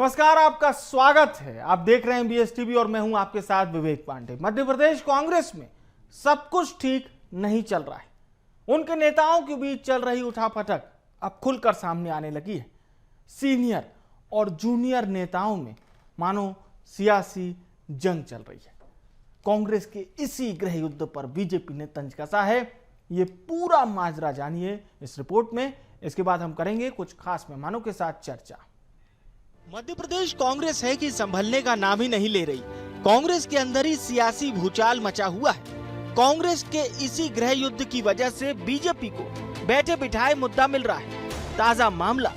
नमस्कार, आपका स्वागत है। आप देख रहे हैं बीएसटीवी और मैं हूं आपके साथ विवेक पांडे। मध्य प्रदेश कांग्रेस में सब कुछ ठीक नहीं चल रहा है। उनके नेताओं के बीच चल रही उठापटक अब खुलकर सामने आने लगी है। सीनियर और जूनियर नेताओं में मानो सियासी जंग चल रही है। कांग्रेस के इसी गृह युद्ध पर बीजेपी ने तंज कसा है। ये पूरा माजरा जानिए इस रिपोर्ट में। इसके बाद हम करेंगे कुछ खास मेहमानों के साथ चर्चा। मध्य प्रदेश कांग्रेस है कि संभलने का नाम ही नहीं ले रही। कांग्रेस के अंदर ही सियासी भूचाल मचा हुआ है। कांग्रेस के इसी गृह युद्ध की वजह से बीजेपी को बैठे बिठाए मुद्दा मिल रहा है। ताजा मामला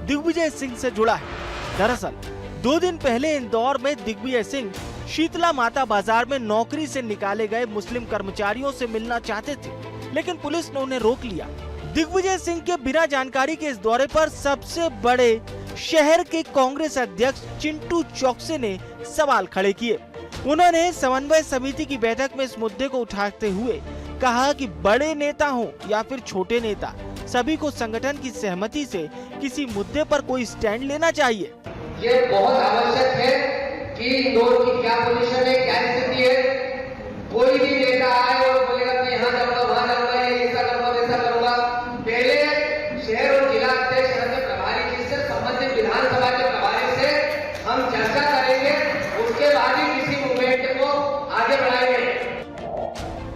दिग्विजय सिंह से जुड़ा है। दरअसल 2 दिन पहले इंदौर में दिग्विजय सिंह शीतला माता बाजार में नौकरी से निकाले गए मुस्लिम कर्मचारियों से मिलना चाहते थे, लेकिन पुलिस ने उन्हें रोक लिया। दिग्विजय सिंह के बिना जानकारी के इस दौरे पर सबसे बड़े शहर के कांग्रेस अध्यक्ष चिंटू चौकसे ने सवाल खड़े किए। उन्होंने समन्वय समिति की बैठक में इस मुद्दे को उठाते हुए कहा कि बड़े नेता हो या फिर छोटे नेता, सभी को संगठन की सहमति से किसी मुद्दे पर कोई स्टैंड लेना चाहिए। ये बहुत आवश्यक है कि इंदौर की क्या पोजीशन है, क्या स्थिति है। कोई भी नेता आए और बोलेगा मैं यहाँ जाऊंगा, वहाँ जाऊंगा, ऐसा करूंगा, वैसा करूंगा। पहले शहर और जिला अध्यक्ष के प्रभारी जी से, संबंधित विधानसभा के प्रभारी से हम चर्चा करेंगे, उसके बाद ही किसी मूवमेंट को आगे बढ़ाएंगे।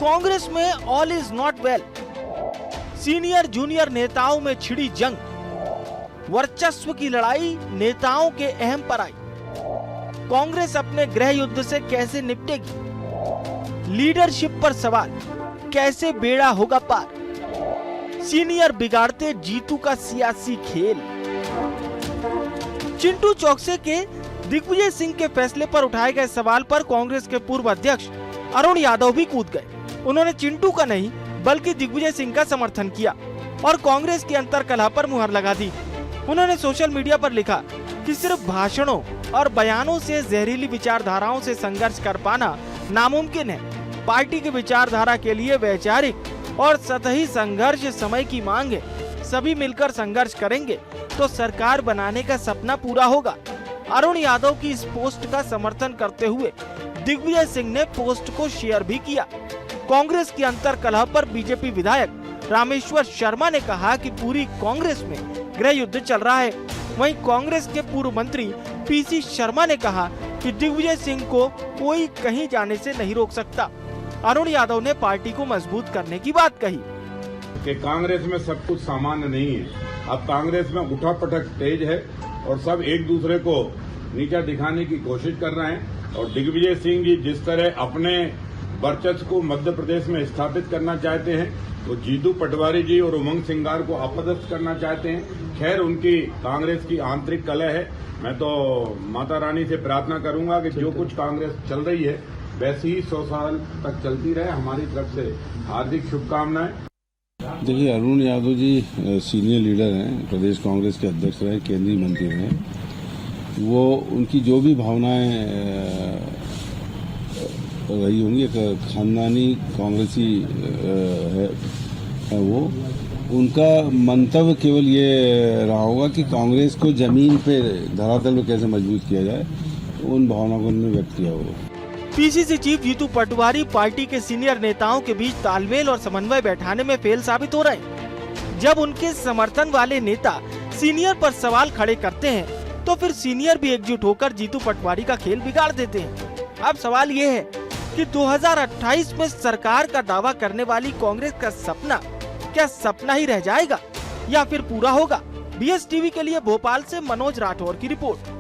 कांग्रेस में all is not well. Senior junior नेताओं में छिड़ी जंग। वर्चस्व की लड़ाई नेताओं के अहम पर आई। कांग्रेस अपने गृह युद्ध से कैसे निपटेगी? लीडरशिप पर सवाल, कैसे बेड़ा होगा पार? सीनियर बिगाड़ते जीतू का सियासी खेल। चिंटू चौकसे के दिग्विजय सिंह के फैसले पर उठाए गए सवाल पर कांग्रेस के पूर्व अध्यक्ष अरुण यादव भी कूद गए। उन्होंने चिंटू का नहीं बल्कि दिग्विजय सिंह का समर्थन किया और कांग्रेस की अंतर्कलह पर मुहर लगा दी। उन्होंने सोशल मीडिया पर लिखा कि सिर्फ भाषणों और बयानों से जहरीली विचारधाराओं से संघर्ष कर पाना नामुमकिन है। पार्टी की विचारधारा के लिए वैचारिक और सतही संघर्ष समय की मांग है। सभी मिलकर संघर्ष करेंगे तो सरकार बनाने का सपना पूरा होगा। अरुण यादव की इस पोस्ट का समर्थन करते हुए दिग्विजय सिंह ने पोस्ट को शेयर भी किया। कांग्रेस की अंतर्कलह पर बीजेपी विधायक रामेश्वर शर्मा ने कहा कि पूरी कांग्रेस में गृह युद्ध चल रहा है। वहीं कांग्रेस के पूर्व मंत्री पीसी शर्मा ने कहा कि दिग्विजय सिंह को कोई कहीं जाने से नहीं रोक सकता। अरुण यादव ने पार्टी को मजबूत करने की बात कही कि कांग्रेस में सब कुछ सामान्य नहीं है। अब कांग्रेस में उठापटक तेज है और सब एक दूसरे को नीचा दिखाने की कोशिश कर रहे हैं। और दिग्विजय सिंह जी जिस तरह अपने वर्चस्व को मध्य प्रदेश में स्थापित करना चाहते हैं, तो जीतू पटवारी जी और उमंग सिंगार को अपदस्थ करना चाहते हैं। खैर, उनकी कांग्रेस की आंतरिक कलह है। मैं तो माता रानी से प्रार्थना करूंगा कि जो कुछ कांग्रेस चल रही है वैसे ही 100 साल तक चलती रहे। हमारी तरफ से हार्दिक शुभकामनाएं। देखिए, अरुण यादव जी सीनियर लीडर हैं, प्रदेश कांग्रेस के अध्यक्ष रहे, केंद्रीय मंत्री रहे। वो उनकी जो भी भावनाएं रही होंगी, एक खानदानी कांग्रेसी है वो, उनका मंतव्य केवल ये रहा होगा कि कांग्रेस को जमीन पे धरातल में कैसे मजबूत किया जाए। उन भावनाओं को उन्होंने व्यक्त किया होगा। PCC chief Jitu Patwari party के सीनियर नेताओं के बीच तालमेल और समन्वय बैठाने में फेल साबित हो रहे हैं। जब उनके समर्थन वाले नेता सीनियर पर सवाल खड़े करते हैं तो फिर सीनियर भी एकजुट होकर जीतू पटवारी का खेल बिगाड़ देते हैं। अब सवाल ये है कि 2028 में सरकार का दावा करने वाली कांग्रेस का सपना क्या सपना ही रह जाएगा या फिर पूरा होगा? बीएसटीवी के लिए भोपाल से मनोज राठौर की रिपोर्ट।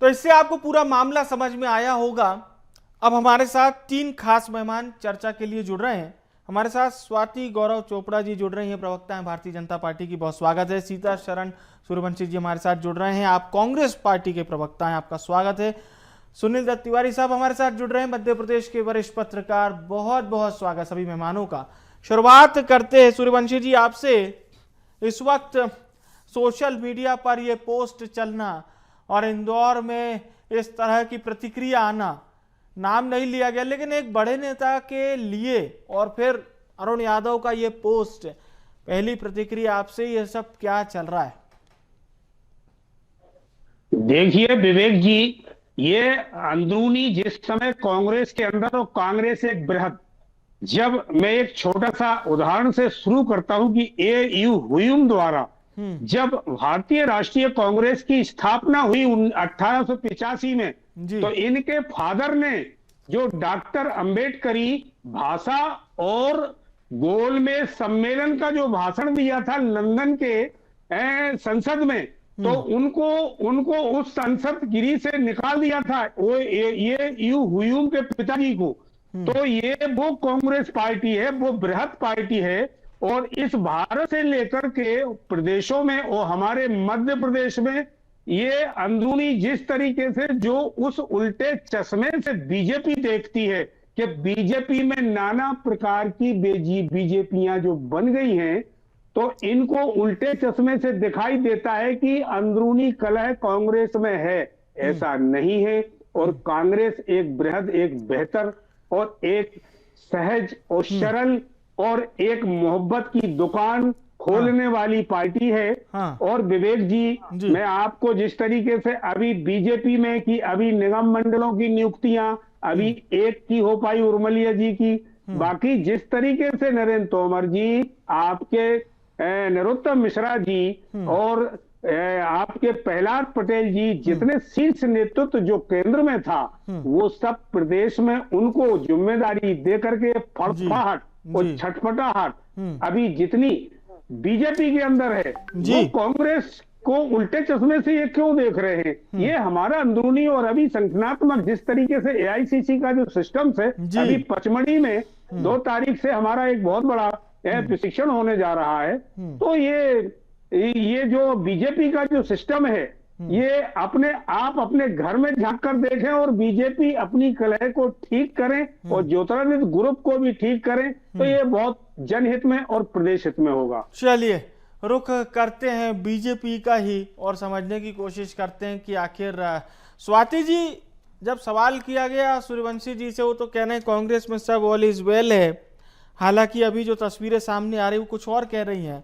तो इससे आपको पूरा मामला समझ में आया होगा। अब हमारे साथ 3 खास मेहमान चर्चा के लिए जुड़ रहे हैं। हमारे साथ स्वाति गौरव चोपड़ा जी जुड़ रही हैं, प्रवक्ता हैं भारतीय जनता पार्टी की, बहुत स्वागत है। सीता शरण सूर्यवंशी जी हमारे साथ जुड़ रहे हैं, आप कांग्रेस पार्टी के प्रवक्ता हैं, आपका स्वागत है। सुनील दत्त तिवारी साहब हमारे साथ जुड़ रहे हैं, मध्य प्रदेश के वरिष्ठ पत्रकार, बहुत बहुत स्वागत सभी मेहमानों का। शुरुआत करते हैं सूर्यवंशी जी आपसे। इस वक्त सोशल मीडिया पर यह पोस्ट चलना और इंदौर में इस तरह की प्रतिक्रिया आना, नाम नहीं लिया गया लेकिन एक बड़े नेता के लिए, और फिर अरुण यादव का ये पोस्ट, पहली प्रतिक्रिया आपसे, ये सब क्या चल रहा है? देखिए विवेक जी, ये अंदरूनी जिस समय कांग्रेस के अंदर, और कांग्रेस एक बृहद, जब मैं एक छोटा सा उदाहरण से शुरू करता हूं कि ए.यू. हुयूम द्वारा जब भारतीय राष्ट्रीय कांग्रेस की स्थापना हुई 1885 में, जी। तो इनके फादर ने जो डॉक्टर अंबेडकरी भाषा और गोलमेज सम्मेलन का जो भाषण दिया था लंदन के संसद में, तो उनको उनको उस संसद गिरी से निकाल दिया था वो ये यू हुयूम के पिताजी को। तो ये वो कांग्रेस पार्टी है, वो बृहद पार्टी है, और इस भारत से लेकर के प्रदेशों में और हमारे मध्य प्रदेश में ये अंदरूनी जिस तरीके से जो उस उल्टे चश्मे से बीजेपी देखती है कि बीजेपी में नाना प्रकार की बीजेपियां जो बन गई हैं, तो इनको उल्टे चश्मे से दिखाई देता है कि अंदरूनी कलह कांग्रेस में है। ऐसा नहीं है, और कांग्रेस एक बृहद, एक बेहतर और एक सहज और सरल और एक मोहब्बत की दुकान खोलने वाली पार्टी है। हाँ। और विवेक जी, मैं आपको जिस तरीके से अभी बीजेपी में कि अभी निगम मंडलों की नियुक्तियां अभी एक की हो पाई उर्मिला जी की, बाकी जिस तरीके से नरेंद्र तोमर जी, आपके नरोत्तम मिश्रा जी और आपके प्रहलाद पटेल जी, जितने शीर्ष नेतृत्व जो केंद्र में था, वो सब प्रदेश में उनको जिम्मेदारी दे करके फड़फड़ाहट और छटपटाहट अभी जितनी बीजेपी के अंदर है, वो कांग्रेस को उल्टे चश्मे से ये क्यों देख रहे हैं? ये हमारा अंदरूनी और अभी संगठनात्मक जिस तरीके से एआईसीसी का जो सिस्टम है, अभी पचमढ़ी में 2 तारीख से हमारा एक बहुत बड़ा प्रशिक्षण होने जा रहा है। तो ये जो बीजेपी का जो सिस्टम है, ये अपने घर में झांक कर देखें और बीजेपी अपनी कलह को ठीक करें और ज्योतिरादित्य ग्रुप को भी ठीक करें, तो ये बहुत जनहित में और प्रदेश हित में होगा। चलिए रुख करते हैं बीजेपी का ही और समझने की कोशिश करते हैं कि आखिर स्वाति जी, जब सवाल किया गया सूर्यवंशी जी से, वो तो कह रहे हैं कांग्रेस में सब ऑल इज वेल है। हालांकि अभी जो तस्वीरें सामने आ रही वो कुछ और कह रही हैं,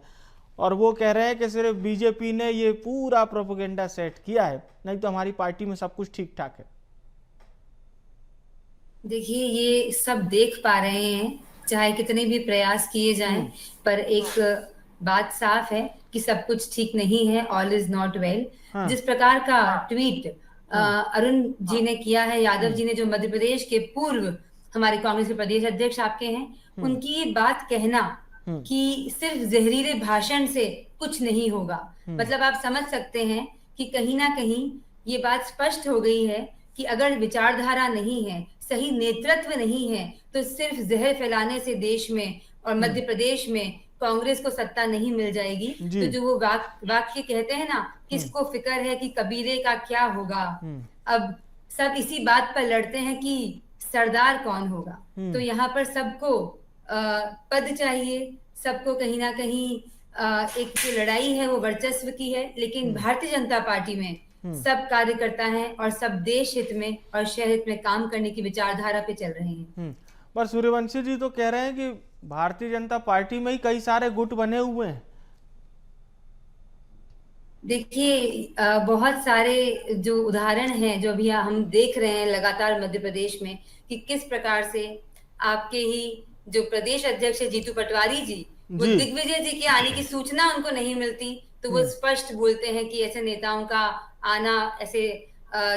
और वो कह रहे हैं कि सिर्फ बीजेपी ने ये पूरा प्रोपेगेंडा सेट किया है, नहीं तो हमारी पार्टी में सब कुछ ठीक ठाक है। देखिए, ये सब देख पा रहे हैं, चाहे कितने भी प्रयास किए जाएं, पर एक बात साफ है कि सब कुछ ठीक नहीं है, ऑल इज नॉट वेल। जिस प्रकार का ट्वीट अरुण जी ने किया है, यादव जी ने, जो मध्य प्रदेश के पूर्व हमारे कांग्रेस के प्रदेश अध्यक्ष आपके हैं, उनकी ये बात कहना कि सिर्फ जहरीले भाषण से कुछ नहीं होगा, मतलब आप समझ सकते हैं कि कहीं ना कहीं ये बात स्पष्ट हो गई है कि अगर विचारधारा नहीं है, सही नेतृत्व नहीं है, तो सिर्फ जहर फैलाने से देश में और मध्य प्रदेश में कांग्रेस को सत्ता नहीं मिल जाएगी। तो जो वो वाक्य कहते हैं ना, किसको फिक्र है कि कबीले का क्या होगा, अब सब इसी बात पर लड़ते हैं कि सरदार कौन होगा। तो यहाँ पर सबको पद चाहिए, सबको कहीं ना कहीं एक जो लड़ाई है वो वर्चस्व की है, लेकिन भारतीय जनता पार्टी में सब कार्यकर्ता हैं और सब देश हित में और शहर हित में काम करने की विचारधारा पे चल रहे हैं। पर सूर्यवंशी जी तो कह रहे हैं कि भारतीय जनता पार्टी में ही कई सारे गुट बने हुए हैं। देखिए, बहुत सारे जो उदाहरण हैं जो अभी हम देख रहे हैं लगातार मध्य प्रदेश में, कि किस प्रकार से आपके ही जो प्रदेश अध्यक्ष है जीतू पटवारी जी, वो दिग्विजय जी के आने की सूचना उनको नहीं मिलती, तो वो स्पष्ट बोलते हैं कि ऐसे नेताओं का आना ऐसे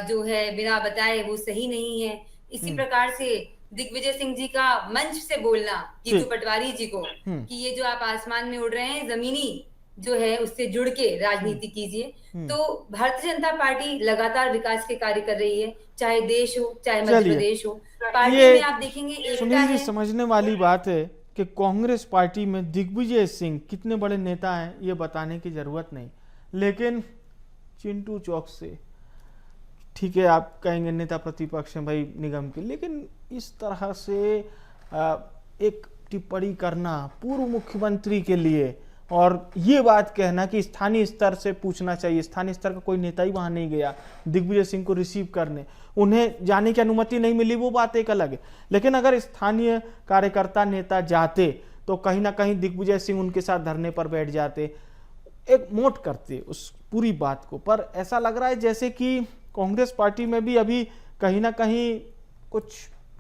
जो है बिना बताए वो सही नहीं है। इसी प्रकार से दिग्विजय सिंह जी का मंच से बोलना जीतू पटवारी जी को कि ये जो आप आसमान में उड़ रहे हैं, जमीनी जो है उससे जुड़ के राजनीति कीजिए। तो भारतीय जनता पार्टी लगातार विकास के कार्य कर रही है, चाहे देश हो चाहे मध्य प्रदेश हो। पार्टी में आप देखेंगे एकता है। समझने वाली बात है कि कांग्रेस पार्टी में दिग्विजय सिंह कितने बड़े नेता हैं ये बताने की जरूरत नहीं, लेकिन चिंटू चौक से, ठीक है आप कहेंगे नेता प्रतिपक्ष हैं भाई निगम के, लेकिन इस तरह से एक टिप्पणी करना पूर्व मुख्यमंत्री के लिए और ये बात कहना कि स्थानीय स्तर से पूछना चाहिए, स्थानीय स्तर का कोई नेता ही वहां नहीं गया दिग्विजय सिंह को रिसीव करने, उन्हें जाने की अनुमति नहीं मिली, वो बात एक अलग है। लेकिन अगर स्थानीय कार्यकर्ता नेता जाते तो कहीं ना कहीं दिग्विजय सिंह उनके साथ धरने पर बैठ जाते। एक मोट करते उस पूरी बात को, पर ऐसा लग रहा है जैसे कि कांग्रेस पार्टी में भी अभी कहीं ना कहीं कुछ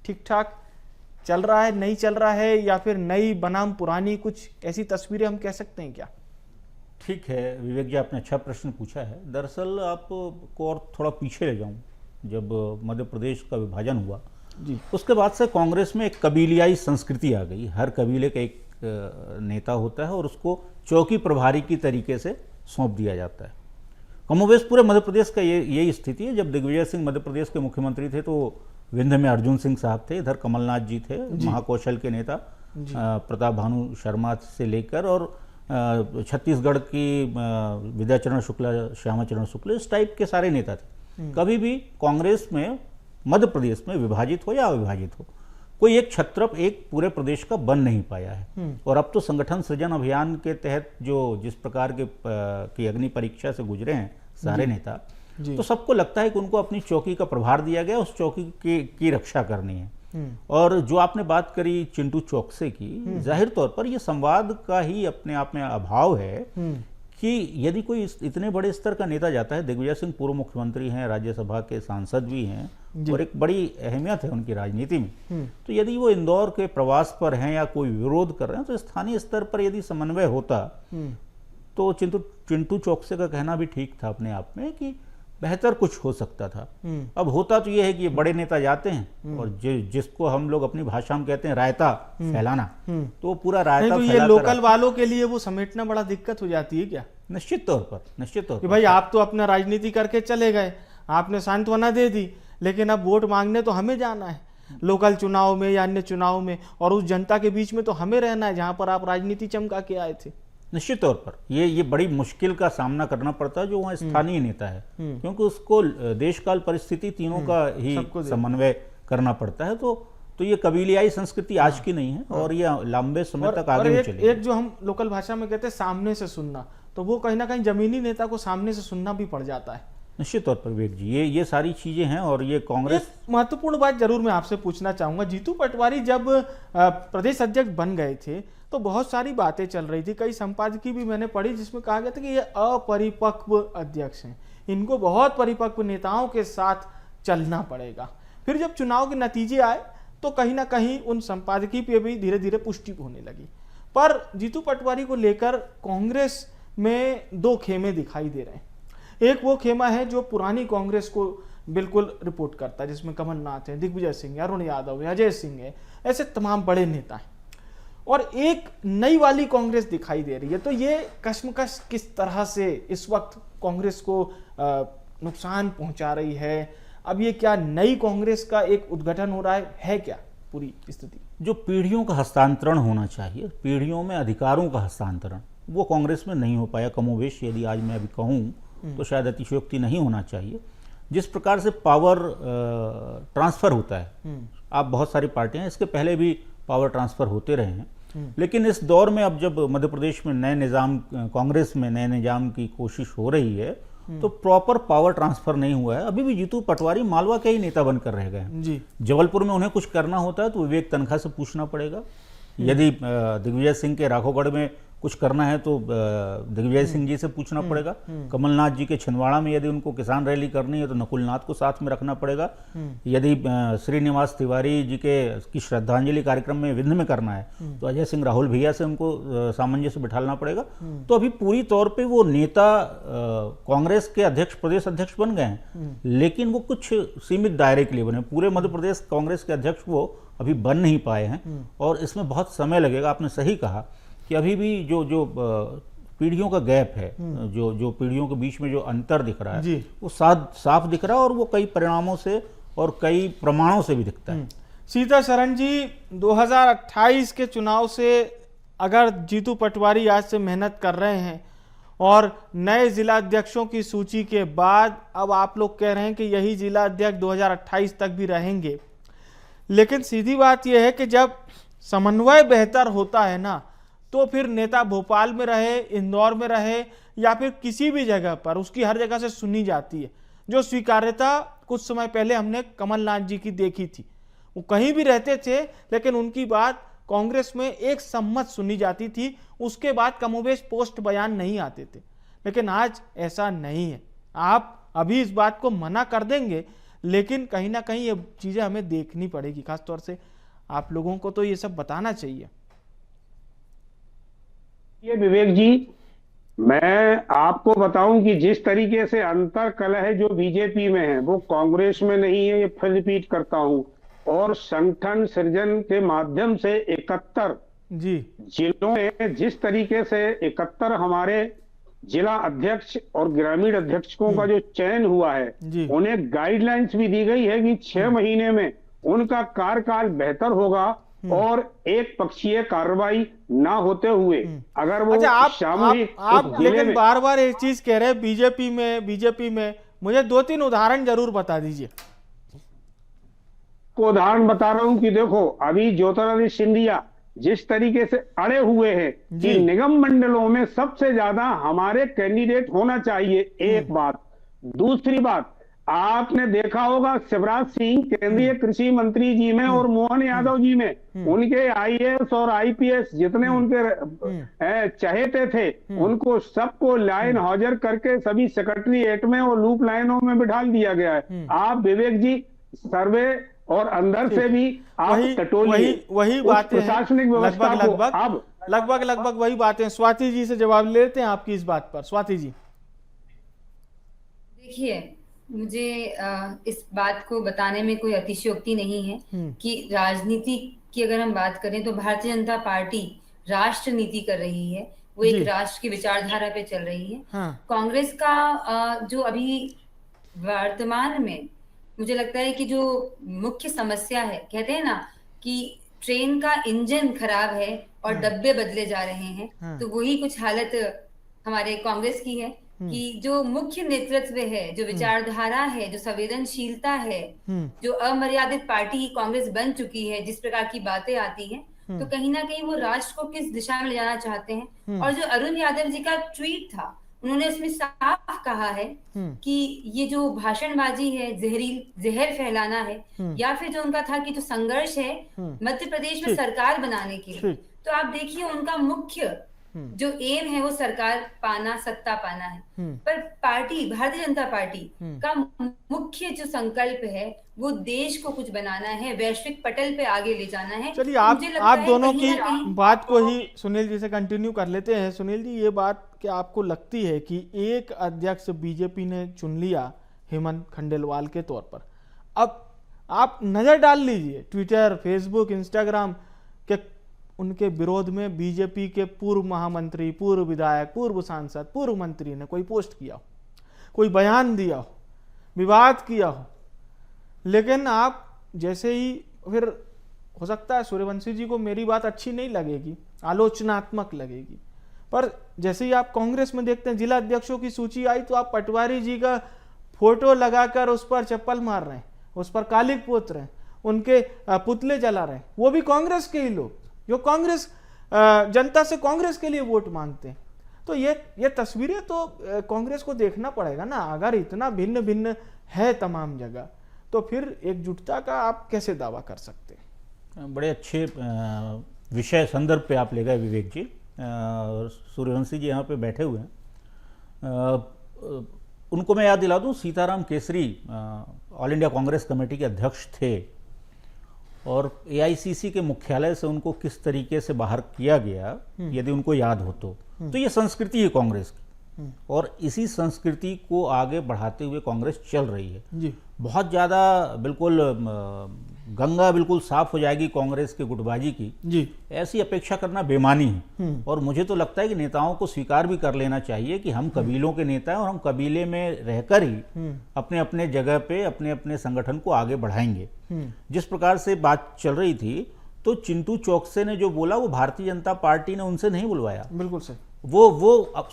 ठीक ठाक चल रहा है, नहीं चल रहा है, या फिर नई बनाम पुरानी, कुछ ऐसी तस्वीरें हम कह सकते हैं क्या? ठीक है विवेक जी, आपने अच्छा प्रश्न पूछा है। दरअसल आपको और थोड़ा पीछे ले जाऊं, जब मध्य प्रदेश का विभाजन हुआ जी, उसके बाद से कांग्रेस में एक कबीलियाई संस्कृति आ गई। हर कबीले का एक नेता होता है और उसको चौकी प्रभारी की तरीके से सौंप दिया जाता है। कमोबेश पूरे मध्य प्रदेश का यही स्थिति है। जब दिग्विजय सिंह मध्य प्रदेश के मुख्यमंत्री थे तो विंध्य में अर्जुन सिंह साहब थे, इधर कमलनाथ जी थे, महाकौशल के नेता प्रताप भानु शर्मा से लेकर, और छत्तीसगढ़ की विद्याचरण शुक्ला, श्यामाचरण शुक्ला, इस टाइप के सारे नेता थे। कभी भी कांग्रेस में मध्य प्रदेश में विभाजित हो या अविभाजित हो, कोई एक छत्रप एक पूरे प्रदेश का बन नहीं पाया है। और अब तो संगठन सृजन अभियान के तहत जिस प्रकार की अग्नि परीक्षा से गुजरे हैं सारे नेता, तो सबको लगता है कि उनको अपनी चौकी का प्रभार दिया गया, उस चौकी की रक्षा करनी है। और जो आपने बात करी चिंटू चौकसे की, जाहिर तौर पर यह संवाद का ही अपने आप में अभाव है कि यदि कोई इतने बड़े स्तर का नेता जाता है, दिग्विजय सिंह पूर्व मुख्यमंत्री हैं, राज्यसभा के सांसद भी हैं और एक बड़ी अहमियत है उनकी राजनीति में, तो यदि वो इंदौर के प्रवास पर हैं या कोई विरोध कर रहे हैं, तो स्थानीय स्तर पर यदि समन्वय होता तो चिंटू चौकसे का कहना भी ठीक था अपने आप में कि बेहतर कुछ हो सकता था। अब होता तो यह है कि ये बड़े नेता जाते हैं और जिसको हम लोग अपनी भाषा में कहते हैं रायता फैलाना, तो वो पूरा रायता तो ये लोकल वालों के लिए वो समेटना बड़ा दिक्कत हो जाती है क्या? निश्चित तौर पर भाई आप तो अपना राजनीति करके चले गए, आपने सांत्वना दे दी, लेकिन अब वोट मांगने तो हमें जाना है लोकल चुनाव में या अन्य चुनाव में, और उस जनता के बीच में तो हमें रहना है जहां पर आप राजनीति चमका के आए थे। निश्चित तौर पर ये बड़ी मुश्किल का सामना करना पड़ता है जो वहाँ स्थानीय नेता है, क्योंकि उसको देश काल परिस्थिति तीनों का ही समन्वय करना पड़ता है। तो ये कबीलियाई संस्कृति आज की नहीं है और ये लंबे समय तक आगे भी चलेगी। एक जो हम लोकल भाषा में कहते हैं सामने से सुनना, तो वो कहीं ना कहीं जमीनी नेता को सामने से सुनना भी पड़ जाता है। निश्चित तौर पर विवेक जी, ये सारी चीजें हैं। और ये कांग्रेस, महत्वपूर्ण बात जरूर मैं आपसे पूछना चाहूंगा, जीतू पटवारी जब प्रदेश अध्यक्ष बन गए थे तो बहुत सारी बातें चल रही थी, कई संपादकीय भी मैंने पढ़ी जिसमें कहा गया था कि ये अपरिपक्व अध्यक्ष हैं, इनको बहुत परिपक्व नेताओं के साथ चलना पड़ेगा। फिर जब चुनाव के नतीजे आए तो कहीं ना कहीं उन संपादकीय पे भी धीरे धीरे पुष्टि होने लगी। पर जीतू पटवारी को लेकर कांग्रेस में दो खेमे दिखाई दे रहे हैं। एक वो खेमा है जो पुरानी कांग्रेस को बिल्कुल रिपोर्ट करता है, जिसमें कमलनाथ है, दिग्विजय सिंह है, अरुण यादव है, अजय सिंह है, ऐसे तमाम बड़े नेता हैं, और एक नई वाली कांग्रेस दिखाई दे रही है। तो ये कश्मकश किस तरह से इस वक्त कांग्रेस को नुकसान पहुंचा रही है? अब ये क्या नई कांग्रेस का एक उद्घाटन हो रहा है क्या पूरी स्थिति? जो पीढ़ियों का हस्तांतरण होना चाहिए, पीढ़ियों में अधिकारों का हस्तांतरण, वो कांग्रेस में नहीं हो पाया कमोवेश। यदि आज मैं अभी कहूँ तो शायद अतिशयोक्ति नहीं होना चाहिए। जिस प्रकार से पावर ट्रांसफर होता है, आप बहुत सारी पार्टियां, इसके पहले भी पावर ट्रांसफर होते रहे हैं, लेकिन इस दौर में अब जब मध्य प्रदेश में नए निजाम, कांग्रेस में नए निजाम की कोशिश हो रही है, तो प्रॉपर पावर ट्रांसफर नहीं हुआ है। अभी भी जीतू पटवारी मालवा के ही नेता बनकर रह गए हैं। जबलपुर में उन्हें कुछ करना होता है तो विवेक तनखा से पूछना पड़ेगा। यदि दिग्विजय सिंह के राघोगढ़ में कुछ करना है तो दिग्विजय सिंह जी से पूछना पड़ेगा। कमलनाथ जी के छिंदवाड़ा में यदि उनको किसान रैली करनी है तो नकुलनाथ को साथ में रखना पड़ेगा। यदि श्रीनिवास तिवारी जी की श्रद्धांजलि कार्यक्रम में विंध्य में करना है तो अजय सिंह राहुल भैया से उनको सामंजस्य बिठाना पड़ेगा। तो अभी पूरी तौर पे वो नेता कांग्रेस के अध्यक्ष, प्रदेश अध्यक्ष बन गए हैं, लेकिन वो कुछ सीमित दायरे के लिए बने। पूरे मध्य प्रदेश कांग्रेस के अध्यक्ष वो अभी बन नहीं पाए हैं और इसमें बहुत समय लगेगा। आपने सही कहा कि अभी भी जो पीढ़ियों का गैप है, जो पीढ़ियों के बीच में जो अंतर दिख रहा है वो साफ दिख रहा है, और वो कई परिणामों से और कई प्रमाणों से भी दिखता है। सीतासरन जी, 2028 के चुनाव से अगर जीतू पटवारी आज से मेहनत कर रहे हैं और नए जिला अध्यक्षों की सूची के बाद अब आप लोग कह रहे हैं कि यही जिला अध्यक्ष 2028 तक भी रहेंगे, लेकिन सीधी बात यह है कि जब समन्वय बेहतर होता है ना, तो फिर नेता भोपाल में रहे, इंदौर में रहे या फिर किसी भी जगह पर, उसकी हर जगह से सुनी जाती है। जो स्वीकार्यता कुछ समय पहले हमने कमलनाथ जी की देखी थी, वो कहीं भी रहते थे लेकिन उनकी बात कांग्रेस में एक सम्मत सुनी जाती थी। उसके बाद कमोबेश पोस्ट बयान नहीं आते थे। लेकिन आज ऐसा नहीं है। आप अभी इस बात को मना कर देंगे, लेकिन कहीं ना कहीं ये चीजें हमें देखनी पड़ेगी। खासतौर से आप लोगों को तो ये सब बताना चाहिए। ये विवेक जी, मैं आपको बताऊं कि जिस तरीके से अंतर कलह जो बीजेपी में है वो कांग्रेस में नहीं है, ये फिर रिपीट करता हूं। और संगठन सृजन के माध्यम से 71 जी जिलों में जिस तरीके से 71 हमारे जिला अध्यक्ष और ग्रामीण अध्यक्षों का जो चयन हुआ है, जी। उन्हें गाइडलाइंस भी दी गई है कि 6 महीने में उनका कार्यकाल बेहतर होगा और एक पक्षीय कार्रवाई ना होते हुए अगर वो अच्छा, सामूहिक आप उस जिले लेकिन में बार बार एक चीज कह रहे हैं बीजेपी में मुझे 2-3 उदाहरण जरूर बता दीजिए। को उदाहरण बता रहा हूं कि देखो, अभी ज्योतिरादित्य सिंधिया जिस तरीके से अड़े हुए हैं कि निगम मंडलों में सबसे ज्यादा हमारे कैंडिडेट होना चाहिए, एक बात। दूसरी बात, आपने देखा होगा शिवराज सिंह केंद्रीय कृषि मंत्री जी में और मोहन यादव जी में, उनके आईएएस और आईपीएस जितने उनके चहेते थे, उनको सबको लाइन हाजिर करके सभी सेक्रेटरीएट में और लूप लाइनों में बिठा दिया गया है। आप विवेक जी सर्वे और अंदर से भी आप वही बातें प्रशासनिक व्यवस्था लगभग वही बातें। स्वाति जी से जवाब लेते हैं आपकी इस बात पर। स्वाति जी, देखिए, मुझे इस बात को बताने में कोई अतिशयोक्ति नहीं है कि राजनीति की अगर हम बात करें तो भारतीय जनता पार्टी राष्ट्र नीति कर रही है, वो एक राष्ट्र की विचारधारा पे चल रही है। कांग्रेस का जो अभी वर्तमान में मुझे लगता है कि जो मुख्य समस्या है, कहते हैं ना कि ट्रेन का इंजन खराब है और डब्बे बदले जा रहे हैं, तो वही कुछ हालत हमारे कांग्रेस की है कि जो मुख्य नेतृत्व है, जो विचारधारा है, जो संवेदनशीलता है, जो अमर्यादित पार्टी कांग्रेस बन चुकी है, जिस प्रकार की बातें आती हैं, तो कहीं ना कहीं वो राष्ट्र को किस दिशा में ले जाना चाहते हैं। और जो अरुण यादव जी का ट्वीट था, उन्होंने उसमें साफ कहा है कि ये जो भाषणबाजी है, जहर फैलाना है, या फिर जो उनका था कि जो संघर्ष है मध्य प्रदेश में सरकार बनाने के लिए, तो आप देखिए उनका मुख्य जो एम है वो सरकार पाना, सत्ता पाना है। पर पार्टी, भारतीय जनता पार्टी का मुख्य जो संकल्प है वो देश को कुछ बनाना है, वैश्विक पटल पे आगे ले जाना है। चलिए आप दोनों की बात को ही सुनील जी से कंटिन्यू कर लेते हैं। सुनील जी, ये बात क्या आपको लगती है कि एक अध्यक्ष बीजेपी ने चुन लिया हेमंत खंडेलवाल के तौर पर, अब आप नजर डाल लीजिए ट्विटर, फेसबुक, इंस्टाग्राम के उनके विरोध में बीजेपी के पूर्व महामंत्री, पूर्व विधायक, पूर्व सांसद, पूर्व मंत्री ने कोई पोस्ट किया हो, कोई बयान दिया हो, विवाद किया हो, लेकिन आप जैसे ही, फिर हो सकता है सूर्यवंशी जी को मेरी बात अच्छी नहीं लगेगी, आलोचनात्मक लगेगी, पर जैसे ही आप कांग्रेस में देखते हैं जिला अध्यक्षों की सूची आई तो आप पटवारी जी का फोटो लगाकर उस पर चप्पल मार रहे हैं, उस पर कालिक पोत रहे हैं, उनके पुतले जला रहे हैं, वो भी कांग्रेस के ही लोग जो कांग्रेस जनता से कांग्रेस के लिए वोट मांगते हैं। तो ये तस्वीरें तो कांग्रेस को देखना पड़ेगा ना। अगर इतना भिन्न भिन्न है तमाम जगह, तो फिर एकजुटता का आप कैसे दावा कर सकते हैं? बड़े अच्छे विषय संदर्भ पे आप ले गए विवेक जी। सूर्यवंशी जी यहाँ पे बैठे हुए हैं, उनको मैं याद दिला दूं, Sitaram Kesari all India Congress committee के अध्यक्ष थे और एआईसीसी के मुख्यालय से उनको किस तरीके से बाहर किया गया, यदि उनको याद हो तो ये संस्कृति है कांग्रेस की, और इसी संस्कृति को आगे बढ़ाते हुए कांग्रेस चल रही है जी। बहुत ज़्यादा बिल्कुल गंगा बिल्कुल साफ हो जाएगी कांग्रेस के गुटबाजी की जी, ऐसी अपेक्षा करना बेमानी है। और मुझे तो लगता है कि नेताओं को स्वीकार भी कर लेना चाहिए कि हम कबीलों के नेता हैं और हम कबीले में रहकर ही अपने अपने जगह पे अपने अपने संगठन को आगे बढ़ाएंगे। जिस प्रकार से बात चल रही थी, तो चिंटू चौकसे ने जो बोला वो भारतीय जनता पार्टी ने उनसे नहीं बुलवाया, बिल्कुल सही, वो अब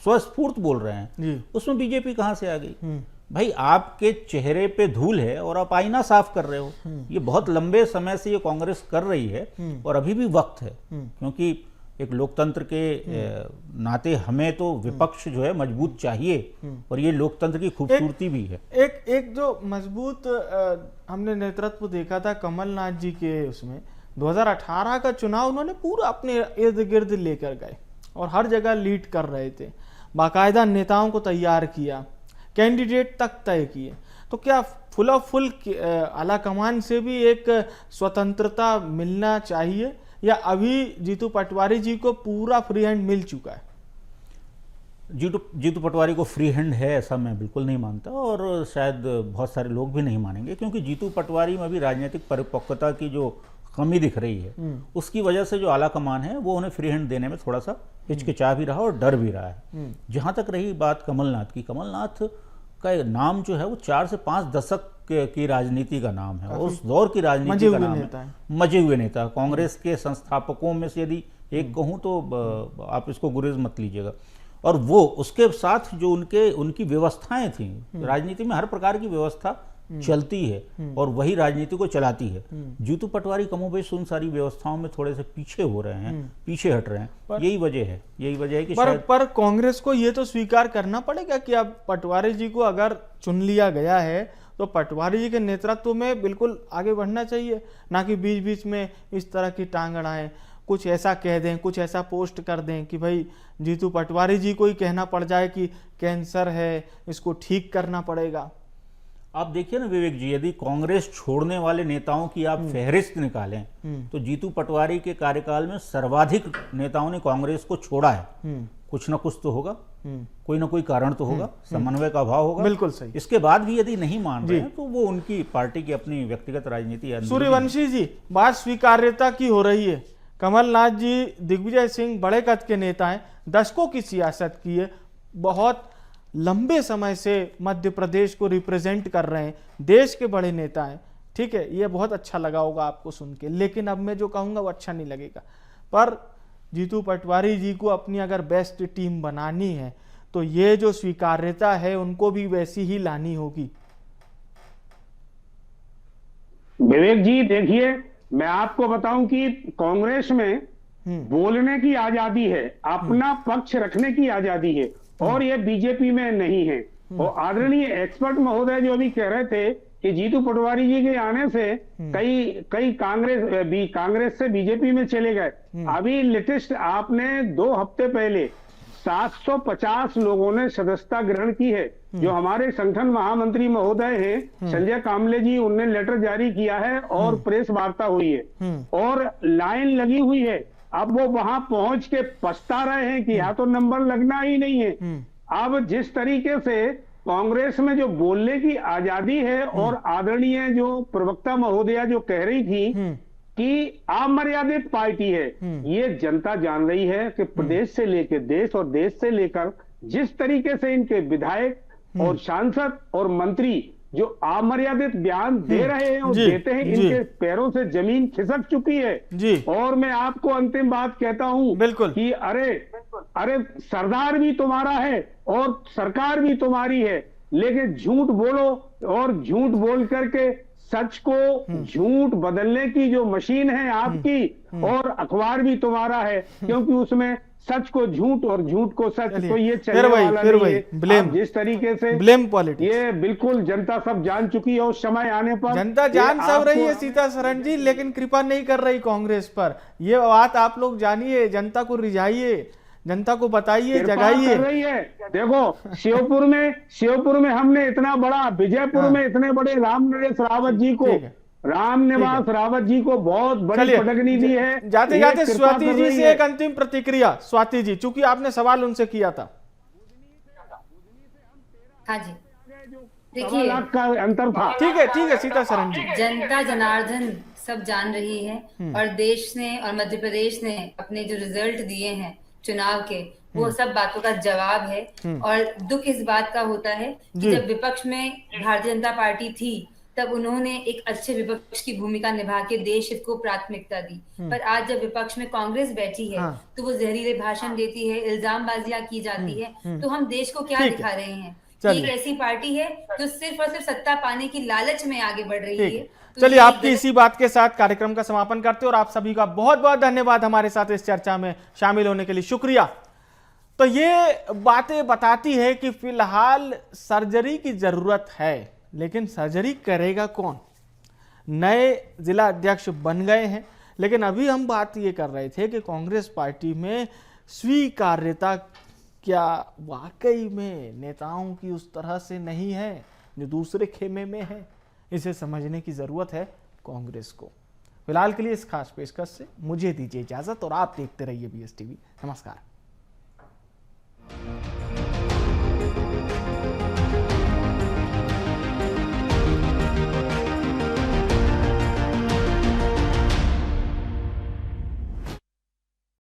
स्वस्फूर्त बोल रहे हैं जी। उसमें बीजेपी कहां से आ गई? भाई आपके चेहरे पे धूल है और आप आईना साफ कर रहे हो। ये बहुत लंबे समय से ये कांग्रेस कर रही है और अभी भी वक्त है, क्योंकि एक लोकतंत्र के नाते हमें तो विपक्ष जो है मजबूत चाहिए और ये लोकतंत्र की खूबसूरती भी है। एक जो मजबूत हमने नेतृत्व देखा था कमलनाथ जी के, उसमें 2018 का चुनाव उन्होंने पूरा अपने इर्द गिर्द लेकर गए और हर जगह लीड कर रहे थे। बाकायदा नेताओं को तैयार किया, कैंडिडेट तक तय किए, तो क्या फुल ऑफ फुल आलाकमान से भी एक स्वतंत्रता मिलना चाहिए, या अभी जीतू पटवारी जी को पूरा फ्री हैंड मिल चुका है? जीतू पटवारी को फ्री हैंड है ऐसा मैं बिल्कुल नहीं मानता, और शायद बहुत सारे लोग भी नहीं मानेंगे, क्योंकि जीतू पटवारी में भी राजनीतिक परिपक्वता की जो कमी दिख रही है उसकी वजह से जो आला कमान है वो उन्हें फ्री हैंड देने में थोड़ा सा हिचकिचा भी रहा और डर भी रहा है। जहां तक रही बात कमलनाथ की, कमलनाथ का नाम जो है वो 4 से 5 दशक की राजनीति का नाम है, और उस दौर की राजनीति का नाम है मजे हुए नेता। कांग्रेस के संस्थापकों में से यदि एक कहूं तो आप इसको गुरेज मत लीजिएगा, और वो उसके साथ जो उनकी व्यवस्थाएं थी, राजनीति में हर प्रकार की व्यवस्था चलती है और वही राजनीति को चलाती है। जीतू पटवारी कमोबेश उन सारी व्यवस्थाओं में थोड़े से पीछे हो रहे हैं, पीछे हट रहे हैं। यही वजह है कि पर कांग्रेस को ये तो स्वीकार करना पड़ेगा कि अब पटवारी जी को अगर चुन लिया गया है तो पटवारी जी के नेतृत्व में बिल्कुल आगे बढ़ना चाहिए, ना कि बीच बीच में इस तरह की टांग अड़ाएं, कुछ ऐसा कह दें, कुछ ऐसा पोस्ट कर दें कि भाई जीतू पटवारी जी को ही कहना पड़ जाए कि कैंसर है, इसको ठीक करना पड़ेगा। आप देखिए ना विवेक जी, यदि कांग्रेस छोड़ने वाले नेताओं की आप फहरिस्त निकालें तो जीतू पटवारी के कार्यकाल में सर्वाधिक नेताओं ने कांग्रेस को छोड़ा है। कुछ ना कुछ तो होगा, कोई ना कोई कारण तो होगा, समन्वय का अभाव होगा। बिल्कुल सही। इसके बाद भी यदि नहीं मान रहे हैं तो वो उनकी पार्टी की अपनी व्यक्तिगत राजनीति है। सूर्यवंशी जी, बात स्वीकार्यता की हो रही है। कमलनाथ जी, दिग्विजय सिंह बड़े कद के नेता हैं, दशकों की सियासत की है, बहुत लंबे समय से मध्य प्रदेश को रिप्रेजेंट कर रहे हैं, देश के बड़े नेता हैं, ठीक है, ये बहुत अच्छा लगा होगा आपको सुन के। लेकिन अब मैं जो कहूँगा वो अच्छा नहीं लगेगा, पर जीतू पटवारी जी को अपनी अगर बेस्ट टीम बनानी है तो ये जो स्वीकार्यता है उनको भी वैसी ही लानी होगी। विवेक जी देखिए, मैं आपको बताऊं कि कांग्रेस में बोलने की आजादी है, अपना पक्ष रखने की आजादी है, और ये बीजेपी में नहीं है। और आदरणीय एक्सपर्ट महोदय जो अभी कह रहे थे कि जीतू पटवारी जी के आने से कई कांग्रेस से बीजेपी में चले गए। अभी लेटेस्ट आपने 2 हफ्ते पहले 750 लोगों ने सदस्यता ग्रहण की है। जो हमारे संगठन महामंत्री महोदय हैं संजय कामले जी, उनने लेटर जारी किया है और प्रेस वार्ता हुई है और लाइन लगी हुई है। अब वो वहां पहुंच के पछता रहे हैं कि यहाँ तो नंबर लगना ही नहीं है। अब जिस तरीके से कांग्रेस में जो बोलने की आजादी है, और आदरणीय जो प्रवक्ता महोदया जो कह रही थी कि अमर्यादित पार्टी है, ये जनता जान रही है कि प्रदेश से लेकर देश और देश से लेकर जिस तरीके से इनके विधायक और सांसद और मंत्री जो अमर्यादित बयान दे रहे हैं और देते हैं, इनके पैरों से जमीन खिसक चुकी है जी। और मैं आपको अंतिम बात कहता हूं बिल्कुल कि अरे सरदार भी तुम्हारा है और सरकार भी तुम्हारी है, लेकिन झूठ बोलो और झूठ बोल करके सच को झूठ बदलने की जो मशीन है आपकी, और अखबार भी तुम्हारा है, क्योंकि उसमें सच को झूठ और झूठ को सच, तो ये चलने वाला नहीं है। ब्लेम, जिस तरीके से ब्लेम पॉलिटिक्स, ये बिल्कुल जनता सब जान चुकी है और समय आने पर जनता जान सब रही है सीता शरण जी, लेकिन कृपा नहीं कर रही कांग्रेस पर। ये बात आप लोग जानिए, जनता को रिझाइए, जनता को बताइए, जगाइए। रही है। देखो शिवपुर में हमने इतना बड़ा, विजयपुर में इतने बड़े रामनिवास रावत जी को बहुत बड़ी पटकनी दी है। जाते जाते स्वाति जी से एक अंतिम प्रतिक्रिया। स्वाति जी, चूंकि आपने सवाल उनसे किया था। हाँ जी, देखिए का अंतर था। ठीक है सीता शरण जी, जनता जनार्दन सब जान रही है, और देश ने और मध्य प्रदेश ने अपने जो रिजल्ट दिए हैं चुनाव के, वो सब बातों का जवाब है। और दुख इस बात का होता है कि जब विपक्ष में भारतीय जनता पार्टी थी तब उन्होंने एक अच्छे विपक्ष की भूमिका निभा के देश हित को प्राथमिकता दी, पर आज जब विपक्ष में कांग्रेस बैठी है तो वो जहरीले भाषण देती है, इल्जामबाजियां की जाती है, तो हम देश को क्या दिखा रहे हैं? एक ऐसी पार्टी है जो सिर्फ और सिर्फ सत्ता पाने की लालच में आगे बढ़ रही है। तो चलिए, आपकी इसी बात के साथ कार्यक्रम का समापन करते हैं, और आप सभी का बहुत बहुत धन्यवाद हमारे साथ इस चर्चा में शामिल होने के लिए, शुक्रिया। तो ये बातें बताती है कि फिलहाल सर्जरी की जरूरत है, लेकिन सर्जरी करेगा कौन? नए जिला अध्यक्ष बन गए हैं, लेकिन अभी हम बात ये कर रहे थे कि कांग्रेस पार्टी में स्वीकार्यता क्या वाकई में नेताओं की उस तरह से नहीं है जो दूसरे खेमे में है? इसे समझने की जरूरत है कांग्रेस को। फिलहाल के लिए इस खास पेशकश से मुझे दीजिए इजाजत और आप देखते रहिए BSTV। नमस्कार।